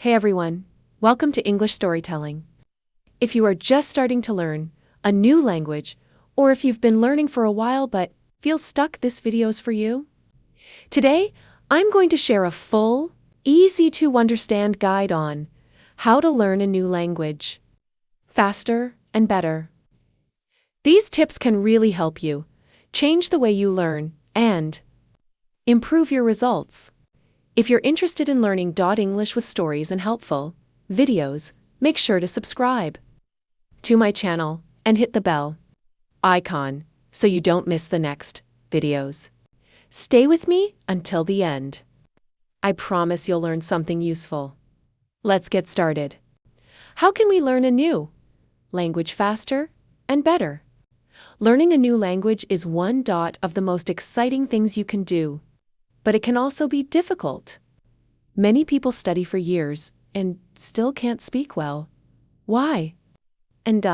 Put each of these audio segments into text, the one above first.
Hey everyone, welcome to English Storytelling. If you are just starting to learn a new language, or if you've been learning for a while but feel stuck, this video is for you. Today, I'm going to share a full, easy-to-understand guide on how to learn a new language faster and better. These tips can really help you change the way you learn and improve your results. If you're interested in learning English with stories and helpful videos, make sure to subscribe to my channel and hit the bell icon so you don't miss the next videos. Stay with me until the end. I promise you'll learn something useful. Let's get started. How can we learn a new language faster and better? Learning a new language is one of the most exciting things you can do, but it can also be difficult. Many people study for years and still can't speak well. Why? And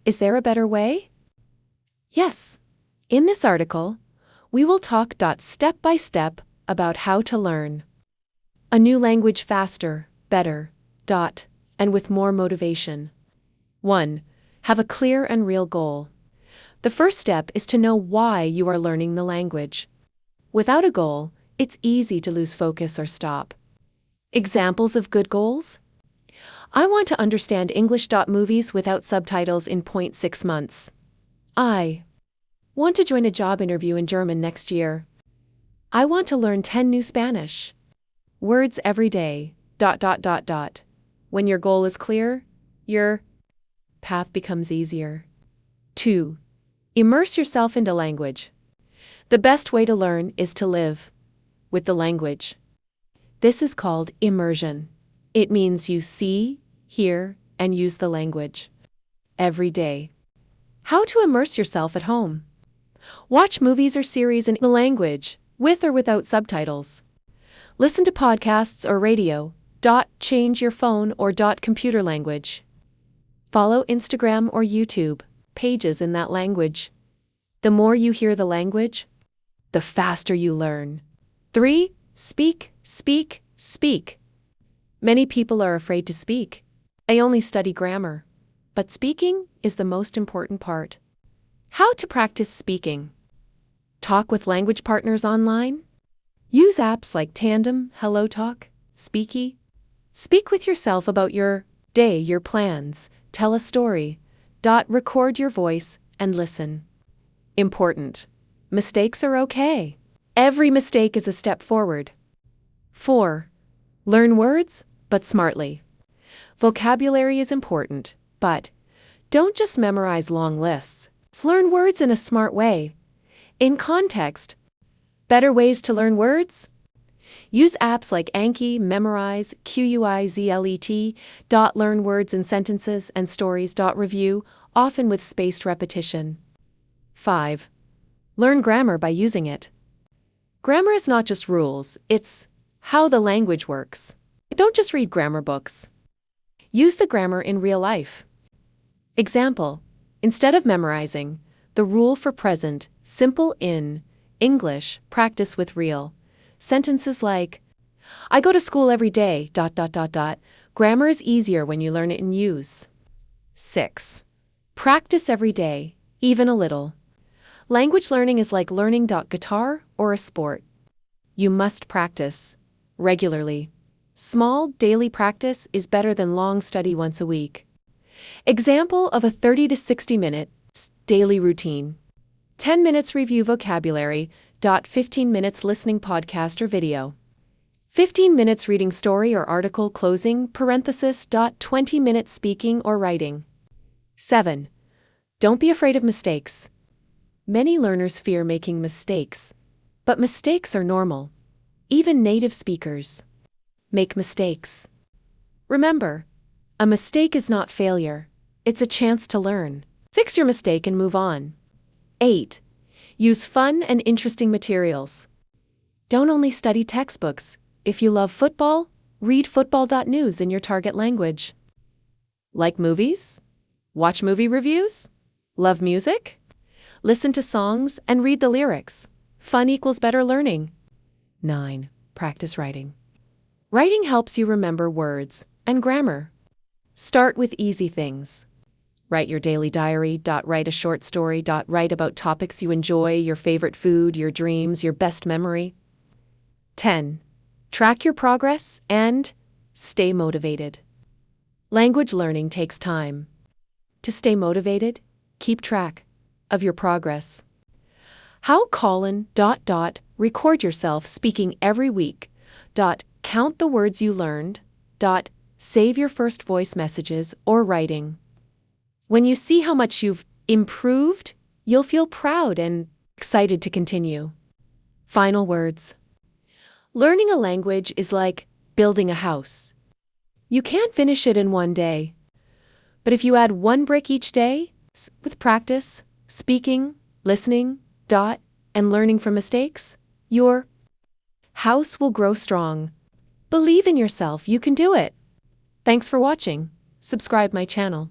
is there a better way? Yes. In this article, we will talk step by step about how to learn a new language faster, better, and with more motivation. 1. Have a clear and real goal. The first step is to know why you are learning the language. Without a goal, it's easy to lose focus or stop. Examples of good goals? I want to understand English. Movies without subtitles in 0.6 months. I want to join a job interview in German next year. I want to learn 10 new Spanish words every day. When your goal is clear, your path becomes easier. 2. Immerse yourself into language. The best way to learn is to live with the language. This is called immersion. It means you see, hear, and use the language every day. How to immerse yourself at home? Watch movies or series in the language, with or without subtitles. Listen to podcasts or radio. Change your phone or computer language. Follow Instagram or YouTube pages in that language. The more you hear the language, the faster you learn. 3. Speak, speak, speak. Many people are afraid to speak. I only study grammar. But speaking is the most important part. How to practice speaking? Talk with language partners online. Use apps like Tandem, HelloTalk, Speaky. Speak with yourself about your day, your plans. Tell a story. Record your voice and listen. Important. Mistakes are okay. Every mistake is a step forward. 4. Learn words, but smartly. Vocabulary is important, but don't just memorize long lists. Learn words in a smart way. In context. Better ways to learn words? Use apps like Anki, Memorize, Quizlet. Learn words in sentences and stories. Review, often with spaced repetition. 5. Learn grammar by using it. Grammar is not just rules, it's how the language works. Don't just read grammar books. Use the grammar in real life. Example: instead of memorizing the rule for present simple in English, practice with real sentences like, I go to school every day. Grammar is easier when you learn it in use. 6. Practice every day, even a little. Language learning is like learning guitar or a sport. You must practice regularly. Small, daily practice is better than long study once a week. Example of a 30 to 60 minute daily routine. 10 minutes review vocabulary. 15 minutes listening podcast or video. 15 minutes reading story or article closing parenthesis. 20 minutes speaking or writing. 7. Don't be afraid of mistakes. Many learners fear making mistakes, but mistakes are normal. Even native speakers make mistakes. Remember, a mistake is not failure. It's a chance to learn. Fix your mistake and move on. 8. Use fun and interesting materials. Don't only study textbooks. If you love football, read football.news in your target language. Like movies? Watch movie reviews? Love music? Listen to songs and read the lyrics. Fun equals better learning. 9. Practice writing. Writing helps you remember words and grammar. Start with easy things. Write your daily diary. Write a short story. Write about topics you enjoy, your favorite food, your dreams, your best memory. 10. Track your progress and stay motivated. Language learning takes time. To stay motivated, keep track of your progress. How? Record yourself speaking every week. Count the words you learned. Save your first voice messages or writing. When you see how much you've improved, you'll feel proud and excited to continue. Final words. Learning a language is like building a house. You can't finish it in one day. But if you add one brick each day, with practice, speaking, listening, and learning from mistakes, your house will grow strong. Believe in yourself, you can do it. Thanks for watching. Subscribe my channel.